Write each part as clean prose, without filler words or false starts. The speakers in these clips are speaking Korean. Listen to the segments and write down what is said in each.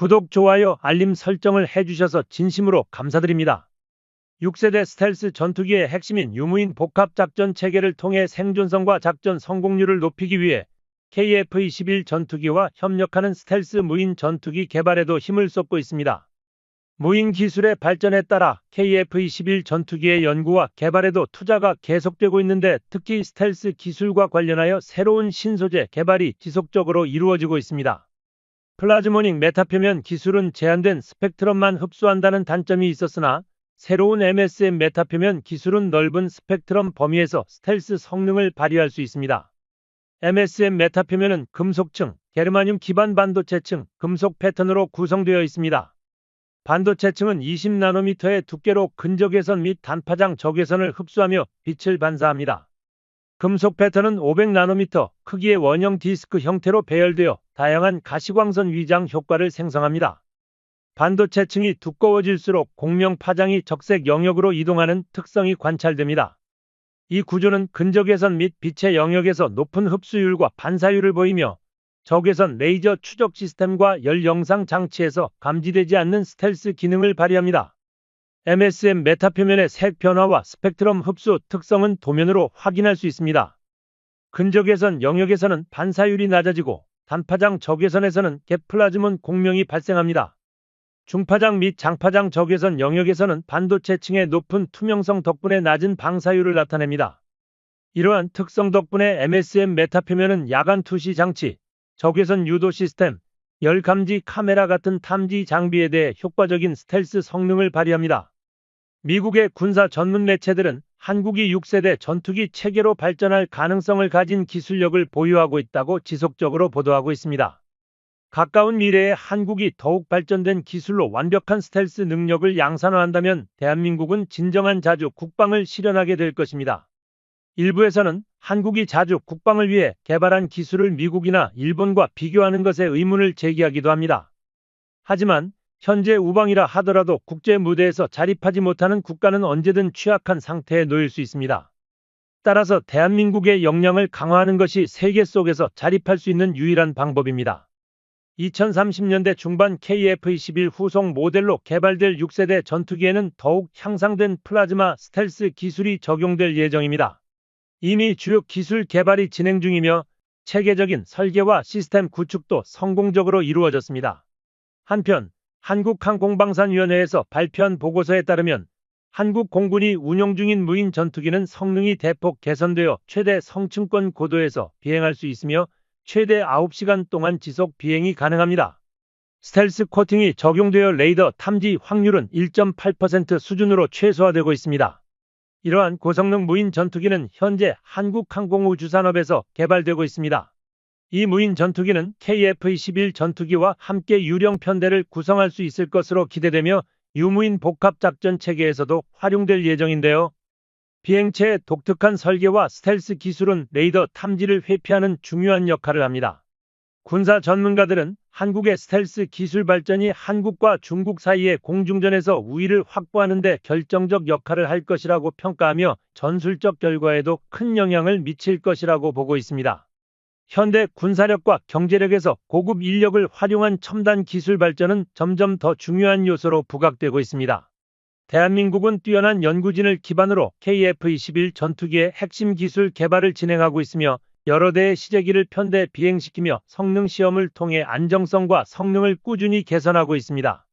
구독, 좋아요, 알림 설정을 해주셔서 진심으로 감사드립니다. 6세대 스텔스 전투기의 핵심인 유무인 복합 작전 체계를 통해 생존성과 작전 성공률을 높이기 위해 KF-21 전투기와 협력하는 스텔스 무인 전투기 개발에도 힘을 쏟고 있습니다. 무인 기술의 발전에 따라 KF-21 전투기의 연구와 개발에도 투자가 계속되고 있는데, 특히 스텔스 기술과 관련하여 새로운 신소재 개발이 지속적으로 이루어지고 있습니다. 플라즈모닉 메타표면 기술은 제한된 스펙트럼만 흡수한다는 단점이 있었으나, 새로운 MSM 메타표면 기술은 넓은 스펙트럼 범위에서 스텔스 성능을 발휘할 수 있습니다. MSM 메타표면은 금속층, 게르마늄 기반 반도체층, 금속 패턴으로 구성되어 있습니다. 반도체층은 20나노미터의 두께로 근적외선 및 단파장 적외선을 흡수하며 빛을 반사합니다. 금속 패턴은 500나노미터 크기의 원형 디스크 형태로 배열되어 다양한 가시광선 위장 효과를 생성합니다. 반도체층이 두꺼워질수록 공명 파장이 적색 영역으로 이동하는 특성이 관찰됩니다. 이 구조는 근적외선 및 빛의 영역에서 높은 흡수율과 반사율을 보이며, 적외선 레이저 추적 시스템과 열 영상 장치에서 감지되지 않는 스텔스 기능을 발휘합니다. MSM 메타표면의 색 변화와 스펙트럼 흡수 특성은 도면으로 확인할 수 있습니다. 근적외선 영역에서는 반사율이 낮아지고, 단파장 적외선에서는 갭 플라즈몬 공명이 발생합니다. 중파장 및 장파장 적외선 영역에서는 반도체층의 높은 투명성 덕분에 낮은 방사율을 나타냅니다. 이러한 특성 덕분에 MSM 메타표면은 야간 투시 장치, 적외선 유도 시스템, 열 감지 카메라 같은 탐지 장비에 대해 효과적인 스텔스 성능을 발휘합니다. 미국의 군사 전문 매체들은 한국이 6세대 전투기 체계로 발전할 가능성을 가진 기술력을 보유하고 있다고 지속적으로 보도하고 있습니다. 가까운 미래에 한국이 더욱 발전된 기술로 완벽한 스텔스 능력을 양산화한다면 대한민국은 진정한 자주 국방을 실현하게 될 것입니다. 일부에서는 한국이 자주 국방을 위해 개발한 기술을 미국이나 일본과 비교하는 것에 의문을 제기하기도 합니다. 하지만 현재 우방이라 하더라도 국제 무대에서 자립하지 못하는 국가는 언제든 취약한 상태에 놓일 수 있습니다. 따라서 대한민국의 역량을 강화하는 것이 세계 속에서 자립할 수 있는 유일한 방법입니다. 2030년대 중반 KF-21 후속 모델로 개발될 6세대 전투기에는 더욱 향상된 플라즈마 스텔스 기술이 적용될 예정입니다. 이미 주요 기술 개발이 진행 중이며, 체계적인 설계와 시스템 구축도 성공적으로 이루어졌습니다. 한편 한국항공방산위원회에서 발표한 보고서에 따르면, 한국 공군이 운용 중인 무인 전투기는 성능이 대폭 개선되어 최대 성층권 고도에서 비행할 수 있으며 최대 9시간 동안 지속 비행이 가능합니다. 스텔스 코팅이 적용되어 레이더 탐지 확률은 1.8% 수준으로 최소화되고 있습니다. 이러한 고성능 무인 전투기는 현재 한국항공우주산업에서 개발되고 있습니다. 이 무인 전투기는 KF-21 전투기와 함께 유령 편대를 구성할 수 있을 것으로 기대되며, 유무인 복합 작전 체계에서도 활용될 예정인데요. 비행체의 독특한 설계와 스텔스 기술은 레이더 탐지를 회피하는 중요한 역할을 합니다. 군사 전문가들은 한국의 스텔스 기술 발전이 한국과 중국 사이의 공중전에서 우위를 확보하는 데 결정적 역할을 할 것이라고 평가하며, 전술적 결과에도 큰 영향을 미칠 것이라고 보고 있습니다. 현대 군사력과 경제력에서 고급 인력을 활용한 첨단 기술 발전은 점점 더 중요한 요소로 부각되고 있습니다. 대한민국은 뛰어난 연구진을 기반으로 KF-21 전투기의 핵심 기술 개발을 진행하고 있으며, 여러 대의 시제기를 편대 비행시키며 성능 시험을 통해 안정성과 성능을 꾸준히 개선하고 있습니다.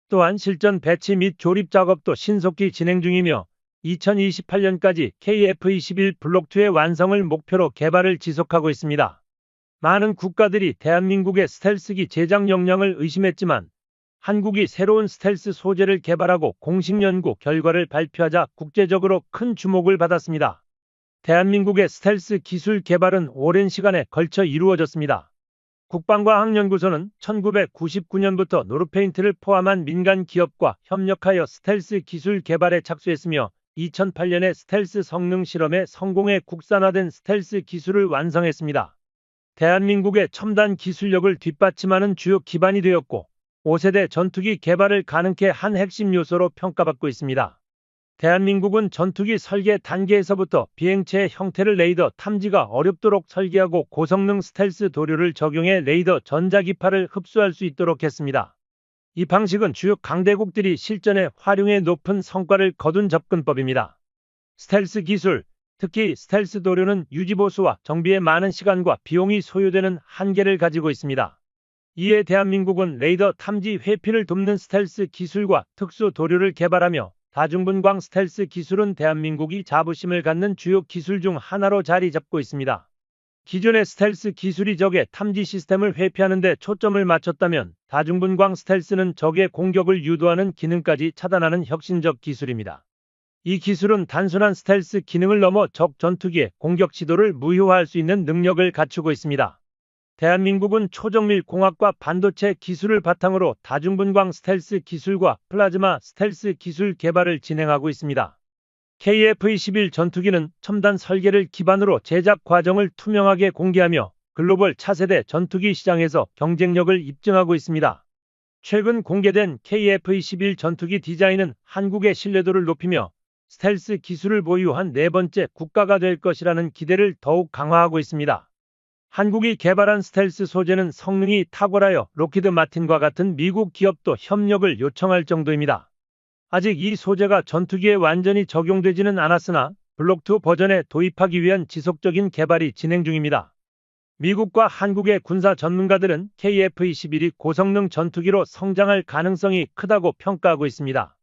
또한 실전 배치 및 조립 작업도 신속히 진행 중이며, 2028년까지 KF-21 블록2의 완성을 목표로 개발을 지속하고 있습니다. 많은 국가들이 대한민국의 스텔스기 제작 역량을 의심했지만, 한국이 새로운 스텔스 소재를 개발하고 공식 연구 결과를 발표하자 국제적으로 큰 주목을 받았습니다. 대한민국의 스텔스 기술 개발은 오랜 시간에 걸쳐 이루어졌습니다. 국방과학연구소는 1999년부터 노르페인트를 포함한 민간 기업과 협력하여 스텔스 기술 개발에 착수했으며, 2008년에 스텔스 성능 실험에 성공해 국산화된 스텔스 기술을 완성했습니다. 대한민국의 첨단 기술력을 뒷받침하는 주요 기반이 되었고, 5세대 전투기 개발을 가능케 한 핵심 요소로 평가받고 있습니다. 대한민국은 전투기 설계 단계에서부터 비행체의 형태를 레이더 탐지가 어렵도록 설계하고 고성능 스텔스 도료를 적용해 레이더 전자기파를 흡수할 수 있도록 했습니다. 이 방식은 주요 강대국들이 실전에 활용해 높은 성과를 거둔 접근법입니다. 스텔스 기술, 특히 스텔스 도료는 유지보수와 정비에 많은 시간과 비용이 소요되는 한계를 가지고 있습니다. 이에 대한민국은 레이더 탐지 회피를 돕는 스텔스 기술과 특수 도료를 개발하며 다중분광 스텔스 기술은 대한민국이 자부심을 갖는 주요 기술 중 하나로 자리 잡고 있습니다. 기존의 스텔스 기술이 적의 탐지 시스템을 회피하는 데 초점을 맞췄다면 다중분광 스텔스는 적의 공격을 유도하는 기능까지 차단하는 혁신적 기술입니다. 이 기술은 단순한 스텔스 기능을 넘어 적 전투기의 공격 시도를 무효화할 수 있는 능력을 갖추고 있습니다. 대한민국은 초정밀 공학과 반도체 기술을 바탕으로 다중분광 스텔스 기술과 플라즈마 스텔스 기술 개발을 진행하고 있습니다. KF-21 전투기는 첨단 설계를 기반으로 제작 과정을 투명하게 공개하며 글로벌 차세대 전투기 시장에서 경쟁력을 입증하고 있습니다. 최근 공개된 KF-21 전투기 디자인은 한국의 신뢰도를 높이며 스텔스 기술을 보유한 네 번째 국가가 될 것이라는 기대를 더욱 강화하고 있습니다. 한국이 개발한 스텔스 소재는 성능이 탁월하여 록히드 마틴과 같은 미국 기업도 협력을 요청할 정도입니다. 아직 이 소재가 전투기에 완전히 적용되지는 않았으나 블록2 버전에 도입하기 위한 지속적인 개발이 진행 중입니다. 미국과 한국의 군사 전문가들은 KF-21이 고성능 전투기로 성장할 가능성이 크다고 평가하고 있습니다.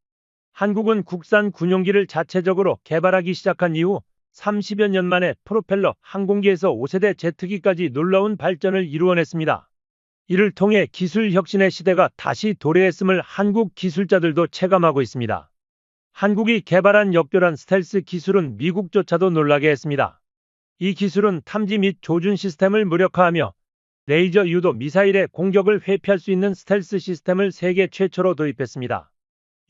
한국은 국산 군용기를 자체적으로 개발하기 시작한 이후 30여 년 만에 프로펠러 항공기에서 5세대 제트기까지 놀라운 발전을 이루어냈습니다. 이를 통해 기술 혁신의 시대가 다시 도래했음을 한국 기술자들도 체감하고 있습니다. 한국이 개발한 역교란 스텔스 기술은 미국조차도 놀라게 했습니다. 이 기술은 탐지 및 조준 시스템을 무력화하며 레이저 유도 미사일의 공격을 회피할 수 있는 스텔스 시스템을 세계 최초로 도입했습니다.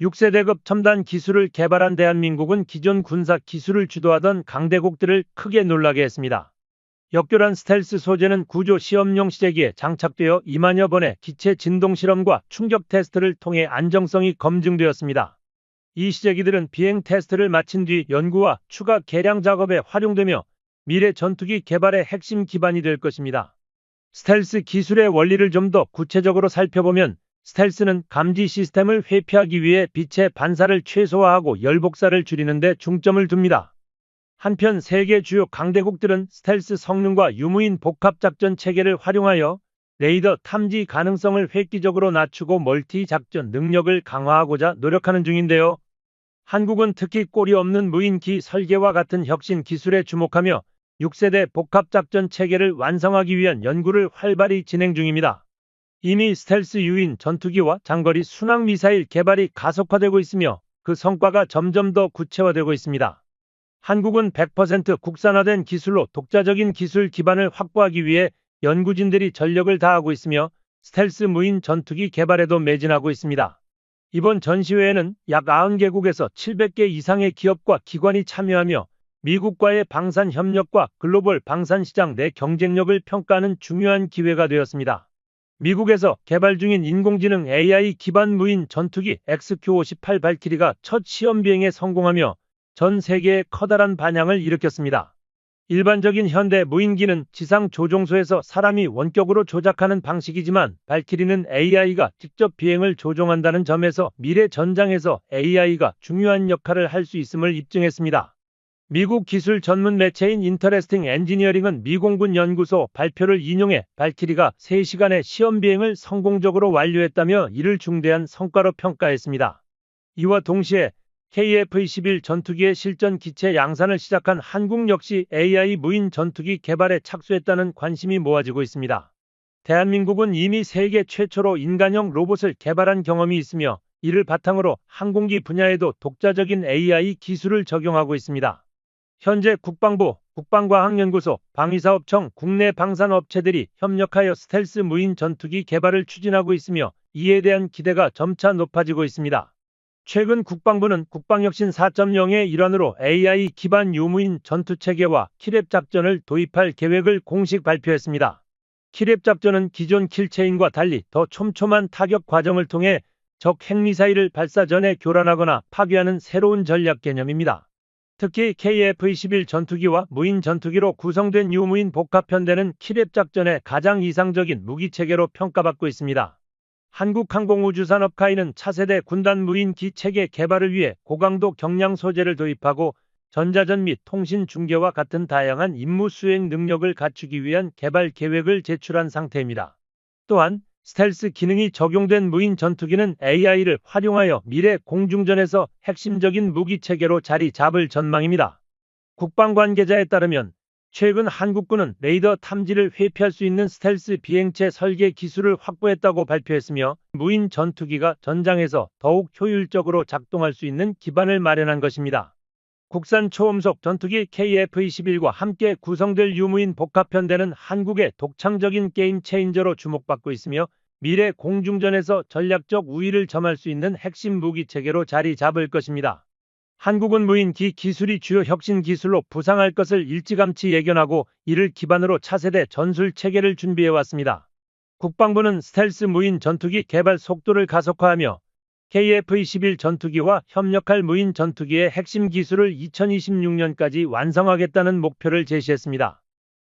6세대급 첨단 기술을 개발한 대한민국은 기존 군사 기술을 주도하던 강대국들을 크게 놀라게 했습니다. 역교란 스텔스 소재는 구조 시험용 시제기에 장착되어 2만여 번의 기체 진동 실험과 충격 테스트를 통해 안정성이 검증되었습니다. 이 시제기들은 비행 테스트를 마친 뒤 연구와 추가 개량 작업에 활용되며 미래 전투기 개발의 핵심 기반이 될 것입니다. 스텔스 기술의 원리를 좀 더 구체적으로 살펴보면 스텔스는 감지 시스템을 회피하기 위해 빛의 반사를 최소화하고 열복사를 줄이는 데 중점을 둡니다. 한편 세계 주요 강대국들은 스텔스 성능과 유무인 복합작전 체계를 활용하여 레이더 탐지 가능성을 획기적으로 낮추고 멀티 작전 능력을 강화하고자 노력하는 중인데요. 한국은 특히 꼬리 없는 무인기 설계와 같은 혁신 기술에 주목하며 6세대 복합작전 체계를 완성하기 위한 연구를 활발히 진행 중입니다. 이미 스텔스 유인 전투기와 장거리 순항미사일 개발이 가속화되고 있으며 그 성과가 점점 더 구체화되고 있습니다. 한국은 100% 국산화된 기술로 독자적인 기술 기반을 확보하기 위해 연구진들이 전력을 다하고 있으며 스텔스 무인 전투기 개발에도 매진하고 있습니다. 이번 전시회에는 약 90개국에서 700개 이상의 기업과 기관이 참여하며 미국과의 방산 협력과 글로벌 방산 시장 내 경쟁력을 평가하는 중요한 기회가 되었습니다. 미국에서 개발 중인 인공지능 AI 기반 무인 전투기 XQ-58 발키리가 첫 시험 비행에 성공하며 전 세계에 커다란 반향을 일으켰습니다. 일반적인 현대 무인기는 지상 조종소에서 사람이 원격으로 조작하는 방식이지만 발키리는 AI가 직접 비행을 조종한다는 점에서 미래 전장에서 AI가 중요한 역할을 할 수 있음을 입증했습니다. 미국 기술 전문 매체인 인터레스팅 엔지니어링은 미공군 연구소 발표를 인용해 발키리가 3시간의 시험 비행을 성공적으로 완료했다며 이를 중대한 성과로 평가했습니다. 이와 동시에 KF-21 전투기의 실전 기체 양산을 시작한 한국 역시 AI 무인 전투기 개발에 착수했다는 관심이 모아지고 있습니다. 대한민국은 이미 세계 최초로 인간형 로봇을 개발한 경험이 있으며 이를 바탕으로 항공기 분야에도 독자적인 AI 기술을 적용하고 있습니다. 현재 국방부, 국방과학연구소, 방위사업청, 국내 방산업체들이 협력하여 스텔스 무인 전투기 개발을 추진하고 있으며 이에 대한 기대가 점차 높아지고 있습니다. 최근 국방부는 국방혁신 4.0의 일환으로 AI 기반 유무인 전투체계와 킬랩 작전을 도입할 계획을 공식 발표했습니다. 킬랩 작전은 기존 킬체인과 달리 더 촘촘한 타격 과정을 통해 적 핵미사일을 발사 전에 교란하거나 파괴하는 새로운 전략 개념입니다. 특히 KF-21 전투기와 무인 전투기로 구성된 유무인 복합편대는 킬랩 작전의 가장 이상적인 무기체계로 평가받고 있습니다. 한국항공우주산업 카이는 차세대 군단 무인기 체계 개발을 위해 고강도 경량 소재를 도입하고 전자전 및 통신 중계와 같은 다양한 임무 수행 능력을 갖추기 위한 개발 계획을 제출한 상태입니다. 또한 스텔스 기능이 적용된 무인 전투기는 AI를 활용하여 미래 공중전에서 핵심적인 무기 체계로 자리 잡을 전망입니다. 국방 관계자에 따르면 최근 한국군은 레이더 탐지를 회피할 수 있는 스텔스 비행체 설계 기술을 확보했다고 발표했으며 무인 전투기가 전장에서 더욱 효율적으로 작동할 수 있는 기반을 마련한 것입니다. 국산 초음속 전투기 KF-21과 함께 구성될 유무인 복합편대는 한국의 독창적인 게임 체인저로 주목받고 있으며 미래 공중전에서 전략적 우위를 점할 수 있는 핵심 무기 체계로 자리 잡을 것입니다. 한국은 무인기 기술이 주요 혁신 기술로 부상할 것을 일찌감치 예견하고 이를 기반으로 차세대 전술 체계를 준비해왔습니다. 국방부는 스텔스 무인 전투기 개발 속도를 가속화하며 KF-21 전투기와 협력할 무인 전투기의 핵심 기술을 2026년까지 완성하겠다는 목표를 제시했습니다.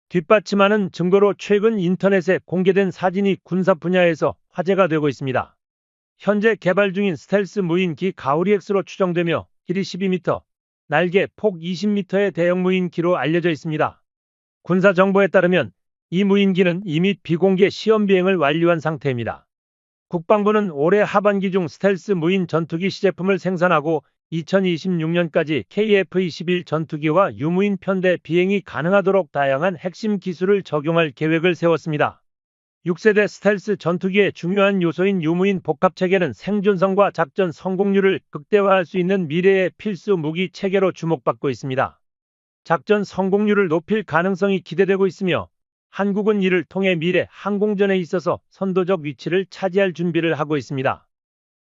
뒷받침하는 증거로 최근 인터넷에 공개된 사진이 군사 분야에서 화제가 되고 있습니다. 현재 개발 중인 스텔스 무인기 가오리엑스로 추정되며 길이 12m, 날개 폭 20m의 대형 무인기로 알려져 있습니다. 군사 정보에 따르면 이 무인기는 이미 비공개 시험 비행을 완료한 상태입니다. 국방부는 올해 하반기 중 스텔스 무인 전투기 시제품을 생산하고 2026년까지 KF-21 전투기와 유무인 편대 비행이 가능하도록 다양한 핵심 기술을 적용할 계획을 세웠습니다. 6세대 스텔스 전투기의 중요한 요소인 유무인 복합체계는 생존성과 작전 성공률을 극대화할 수 있는 미래의 필수 무기 체계로 주목받고 있습니다. 작전 성공률을 높일 가능성이 기대되고 있으며 한국은 이를 통해 미래 항공전에 있어서 선도적 위치를 차지할 준비를 하고 있습니다.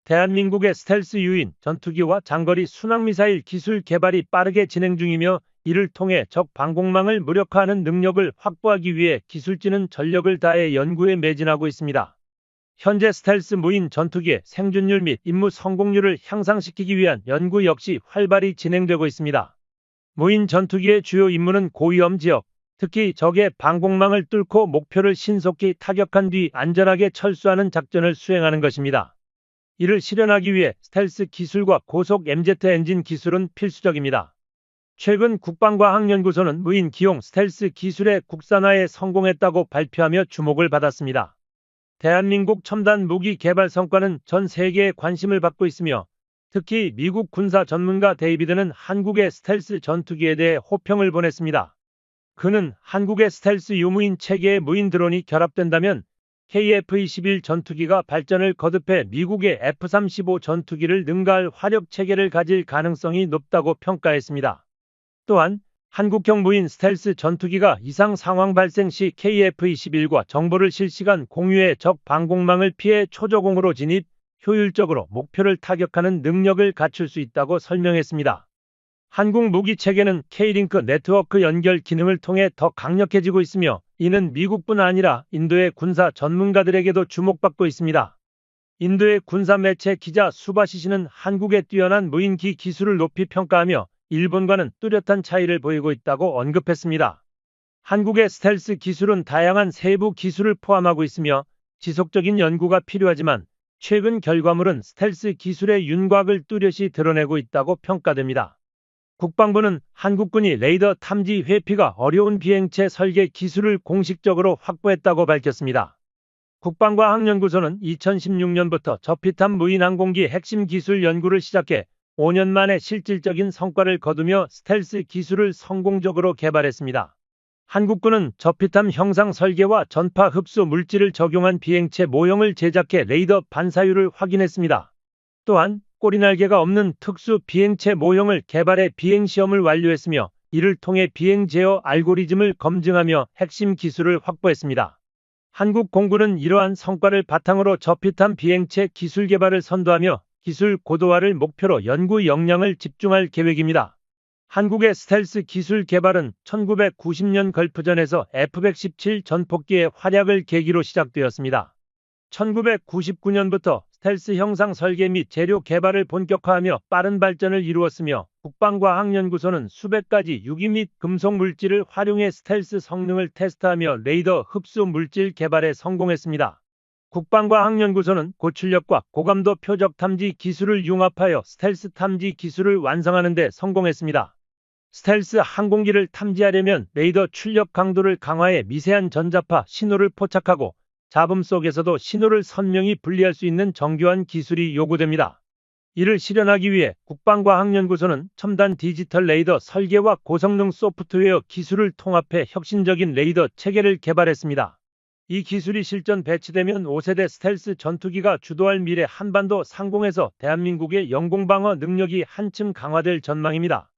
대한민국의 스텔스 유인 전투기와 장거리 순항미사일 기술 개발이 빠르게 진행 중이며 이를 통해 적 방공망을 무력화하는 능력을 확보하기 위해 기술진은 전력을 다해 연구에 매진하고 있습니다. 현재 스텔스 무인 전투기의 생존율 및 임무 성공률을 향상시키기 위한 연구 역시 활발히 진행되고 있습니다. 무인 전투기의 주요 임무는 고위험 지역, 특히 적의 방공망을 뚫고 목표를 신속히 타격한 뒤 안전하게 철수하는 작전을 수행하는 것입니다. 이를 실현하기 위해 스텔스 기술과 고속 MZ 엔진 기술은 필수적입니다. 최근 국방과학연구소는 무인 기용 스텔스 기술의 국산화에 성공했다고 발표하며 주목을 받았습니다. 대한민국 첨단 무기 개발 성과는 전 세계에 관심을 받고 있으며 특히 미국 군사 전문가 데이비드는 한국의 스텔스 전투기에 대해 호평을 보냈습니다. 그는 한국의 스텔스 유무인 체계에 무인 드론이 결합된다면 KF-21 전투기가 발전을 거듭해 미국의 F-35 전투기를 능가할 화력 체계를 가질 가능성이 높다고 평가했습니다. 또한 한국형 무인 스텔스 전투기가 이상 상황 발생 시 KF-21과 정보를 실시간 공유해 적 방공망을 피해 초저공으로 진입, 효율적으로 목표를 타격하는 능력을 갖출 수 있다고 설명했습니다. 한국 무기 체계는 K-링크 네트워크 연결 기능을 통해 더 강력해지고 있으며 이는 미국뿐 아니라 인도의 군사 전문가들에게도 주목받고 있습니다. 인도의 군사 매체 기자 수바시시는 한국의 뛰어난 무인기 기술을 높이 평가하며 일본과는 뚜렷한 차이를 보이고 있다고 언급했습니다. 한국의 스텔스 기술은 다양한 세부 기술을 포함하고 있으며 지속적인 연구가 필요하지만 최근 결과물은 스텔스 기술의 윤곽을 뚜렷이 드러내고 있다고 평가됩니다. 국방부는 한국군이 레이더 탐지 회피가 어려운 비행체 설계 기술을 공식적으로 확보했다고 밝혔습니다. 국방과학연구소는 2016년부터 저피탐 무인항공기 핵심 기술 연구를 시작해 5년 만에 실질적인 성과를 거두며 스텔스 기술을 성공적으로 개발했습니다. 한국군은 저피탐 형상 설계와 전파 흡수 물질을 적용한 비행체 모형을 제작해 레이더 반사율을 확인했습니다. 또한 꼬리날개가 없는 특수 비행체 모형을 개발해 비행시험을 완료했으며 이를 통해 비행 제어 알고리즘을 검증하며 핵심 기술을 확보했습니다. 한국 공군은 이러한 성과를 바탕으로 저피탐 비행체 기술 개발을 선도하며 기술 고도화를 목표로 연구 역량을 집중할 계획입니다. 한국의 스텔스 기술 개발은 1990년 걸프전에서 F-117 전폭기의 활약을 계기로 시작되었습니다. 1999년부터 스텔스 형상 설계 및 재료 개발을 본격화하며 빠른 발전을 이루었으며 국방과학연구소는 수백 가지 유기 및 금속 물질을 활용해 스텔스 성능을 테스트하며 레이더 흡수 물질 개발에 성공했습니다. 국방과학연구소는 고출력과 고감도 표적 탐지 기술을 융합하여 스텔스 탐지 기술을 완성하는 데 성공했습니다. 스텔스 항공기를 탐지하려면 레이더 출력 강도를 강화해 미세한 전자파 신호를 포착하고 잡음 속에서도 신호를 선명히 분리할 수 있는 정교한 기술이 요구됩니다. 이를 실현하기 위해 국방과학연구소는 첨단 디지털 레이더 설계와 고성능 소프트웨어 기술을 통합해 혁신적인 레이더 체계를 개발했습니다. 이 기술이 실전 배치되면 5세대 스텔스 전투기가 주도할 미래 한반도 상공에서 대한민국의 영공방어 능력이 한층 강화될 전망입니다.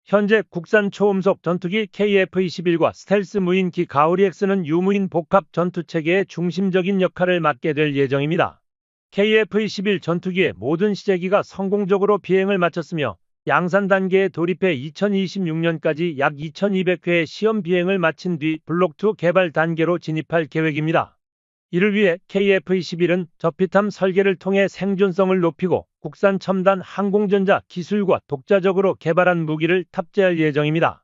현재 국산 초음속 전투기 KF-21과 스텔스 무인기 가오리엑스는 유무인 복합 전투체계의 중심적인 역할을 맡게 될 예정입니다. KF-21 전투기의 모든 시제기가 성공적으로 비행을 마쳤으며 양산 단계에 돌입해 2026년까지 약 2200회의 시험 비행을 마친 뒤 블록2 개발 단계로 진입할 계획입니다. 이를 위해 KF-21은 저피탐 설계를 통해 생존성을 높이고 국산 첨단 항공전자 기술과 독자적으로 개발한 무기를 탑재할 예정입니다.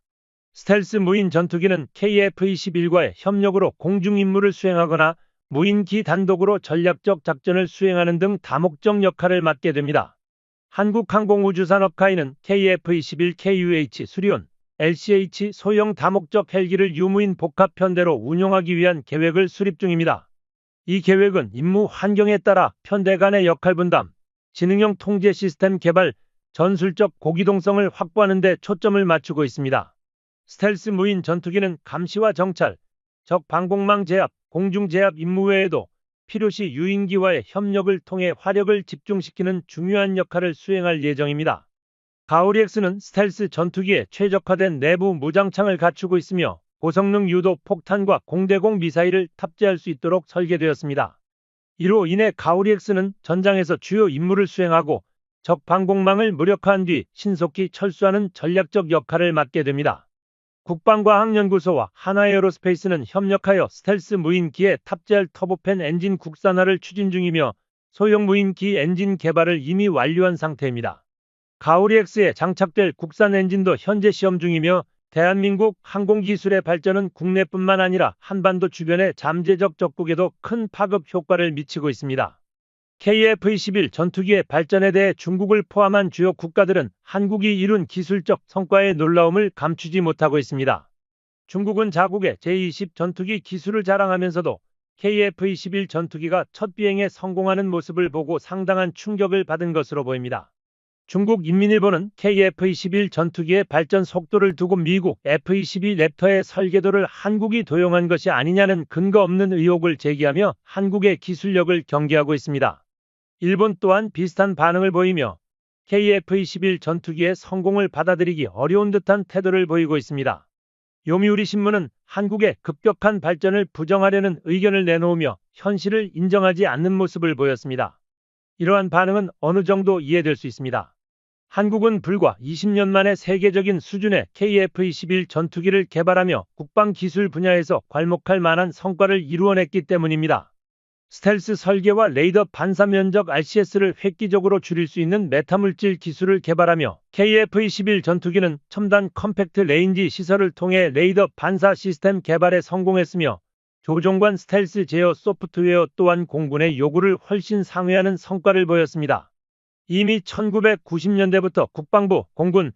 스텔스 무인 전투기는 KF-21과의 협력으로 공중 임무를 수행하거나 무인기 단독으로 전략적 작전을 수행하는 등 다목적 역할을 맡게 됩니다. 한국항공우주산업카이는 KF-21 KUH 수리온, LCH 소형 다목적 헬기를 유무인 복합 편대로 운용하기 위한 계획을 수립 중입니다. 이 계획은 임무 환경에 따라 편대 간의 역할 분담, 지능형 통제 시스템 개발, 전술적 고기동성을 확보하는 데 초점을 맞추고 있습니다. 스텔스 무인 전투기는 감시와 정찰, 적 방공망 제압, 공중 제압 임무 외에도 필요시 유인기와의 협력을 통해 화력을 집중시키는 중요한 역할을 수행할 예정입니다. 가오리엑스는 스텔스 전투기에 최적화된 내부 무장창을 갖추고 있으며 고성능 유도 폭탄과 공대공 미사일을 탑재할 수 있도록 설계되었습니다. 이로 인해 가오리엑스는 전장에서 주요 임무를 수행하고 적 방공망을 무력화한 뒤 신속히 철수하는 전략적 역할을 맡게 됩니다. 국방과학연구소와 한화에어로스페이스는 협력하여 스텔스 무인기에 탑재할 터보팬 엔진 국산화를 추진 중이며 소형 무인기 엔진 개발을 이미 완료한 상태입니다. 가오리엑스에 장착될 국산 엔진도 현재 시험 중이며 대한민국 항공기술의 발전은 국내뿐만 아니라 한반도 주변의 잠재적 적국에도 큰 파급 효과를 미치고 있습니다. KF-21 전투기의 발전에 대해 중국을 포함한 주요 국가들은 한국이 이룬 기술적 성과의 놀라움을 감추지 못하고 있습니다. 중국은 자국의 제-20 전투기 기술을 자랑하면서도 KF-21 전투기가 첫 비행에 성공하는 모습을 보고 상당한 충격을 받은 것으로 보입니다. 중국 인민일보는 KF-21 전투기의 발전 속도를 두고 미국 F-22 랩터의 설계도를 한국이 도용한 것이 아니냐는 근거 없는 의혹을 제기하며 한국의 기술력을 경계하고 있습니다. 일본 또한 비슷한 반응을 보이며 KF-21 전투기의 성공을 받아들이기 어려운 듯한 태도를 보이고 있습니다. 요미우리 신문은 한국의 급격한 발전을 부정하려는 의견을 내놓으며 현실을 인정하지 않는 모습을 보였습니다. 이러한 반응은 어느 정도 이해될 수 있습니다. 한국은 불과 20년 만에 세계적인 수준의 KF-21 전투기를 개발하며 국방기술 분야에서 괄목할 만한 성과를 이루어냈기 때문입니다. 스텔스 설계와 레이더 반사 면적 RCS를 획기적으로 줄일 수 있는 메타물질 기술을 개발하며 KF-21 전투기는 첨단 컴팩트 레인지 시설을 통해 레이더 반사 시스템 개발에 성공했으며 조종관 스텔스 제어 소프트웨어 또한 공군의 요구를 훨씬 상회하는 성과를 보였습니다. 이미 1990년대부터 국방부, 공군,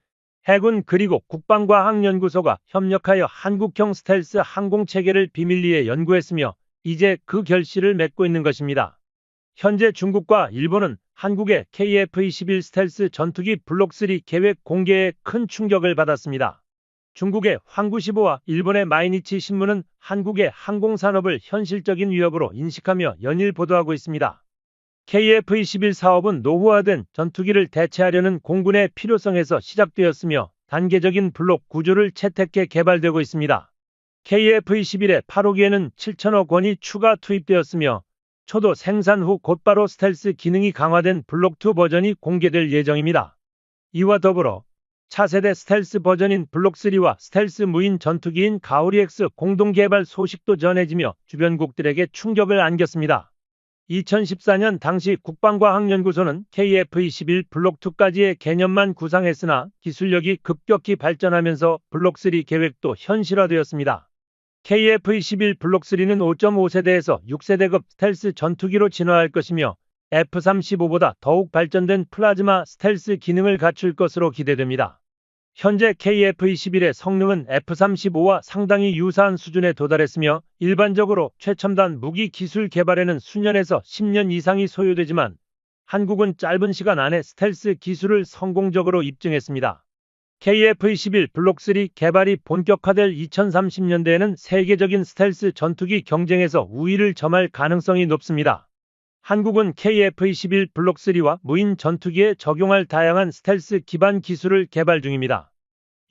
해군 그리고 국방과학연구소가 협력하여 한국형 스텔스 항공체계를 비밀리에 연구했으며 이제 그 결실을 맺고 있는 것입니다. 현재 중국과 일본은 한국의 KF-21 스텔스 전투기 블록3 계획 공개에 큰 충격을 받았습니다. 중국의 황구시보와 일본의 마이니치 신문은 한국의 항공산업을 현실적인 위협으로 인식하며 연일 보도하고 있습니다. KF-21 사업은 노후화된 전투기를 대체하려는 공군의 필요성에서 시작되었으며 단계적인 블록 구조를 채택해 개발되고 있습니다. KF-21의 8호기에는 7천억 원이 추가 투입되었으며 초도 생산 후 곧바로 스텔스 기능이 강화된 블록2 버전이 공개될 예정입니다. 이와 더불어 차세대 스텔스 버전인 블록3와 스텔스 무인 전투기인 가오리엑스 공동 개발 소식도 전해지며 주변국들에게 충격을 안겼습니다. 2014년 당시 국방과학연구소는 KF-21 블록2까지의 개념만 구상했으나 기술력이 급격히 발전하면서 블록3 계획도 현실화되었습니다. KF-21 블록3는 5.5세대에서 6세대급 스텔스 전투기로 진화할 것이며 F-35보다 더욱 발전된 플라즈마 스텔스 기능을 갖출 것으로 기대됩니다. 현재 KF-21의 성능은 F-35와 상당히 유사한 수준에 도달했으며 일반적으로 최첨단 무기 기술 개발에는 수년에서 10년 이상이 소요되지만 한국은 짧은 시간 안에 스텔스 기술을 성공적으로 입증했습니다. KF-21 블록3 개발이 본격화될 2030년대에는 세계적인 스텔스 전투기 경쟁에서 우위를 점할 가능성이 높습니다. 한국은 KF-21 블록3와 무인 전투기에 적용할 다양한 스텔스 기반 기술을 개발 중입니다.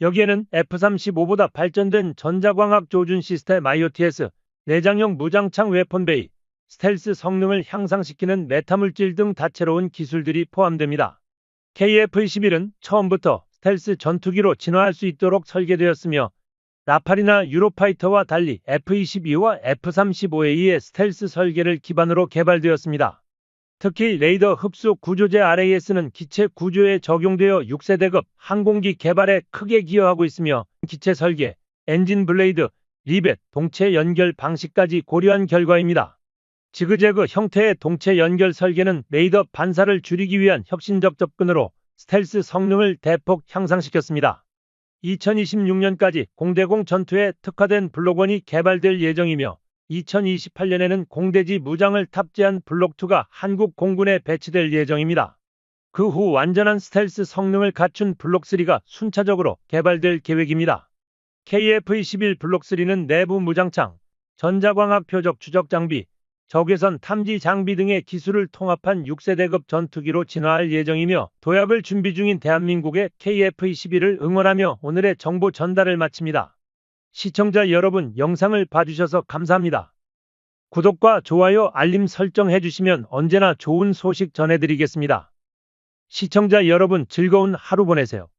여기에는 F-35보다 발전된 전자광학 조준 시스템 IOTS, 내장형 무장창 웨폰베이, 스텔스 성능을 향상시키는 메타물질 등 다채로운 기술들이 포함됩니다. KF-21은 처음부터 스텔스 전투기로 진화할 수 있도록 설계되었으며 라팔이나 유로파이터와 달리 F-22와 F-35A의 스텔스 설계를 기반으로 개발되었습니다. 특히 레이더 흡수 구조재 RAS는 기체 구조에 적용되어 6세대급 항공기 개발에 크게 기여하고 있으며 기체 설계, 엔진 블레이드, 리벳, 동체 연결 방식까지 고려한 결과입니다. 지그재그 형태의 동체 연결 설계는 레이더 반사를 줄이기 위한 혁신적 접근으로 스텔스 성능을 대폭 향상시켰습니다. 2026년까지 공대공 전투에 특화된 블록1이 개발될 예정이며 2028년에는 공대지 무장을 탑재한 블록2가 한국 공군에 배치될 예정입니다. 그 후 완전한 스텔스 성능을 갖춘 블록3가 순차적으로 개발될 계획입니다. KF-21 블록3는 내부 무장창, 전자광학 표적 추적 장비, 적외선 탐지 장비 등의 기술을 통합한 6세대급 전투기로 진화할 예정이며 도약을 준비 중인 대한민국의 KF-21을 응원하며 오늘의 정보 전달을 마칩니다. 시청자 여러분, 영상을 봐주셔서 감사합니다. 구독과 좋아요, 알림 설정 해주시면 언제나 좋은 소식 전해드리겠습니다. 시청자 여러분, 즐거운 하루 보내세요.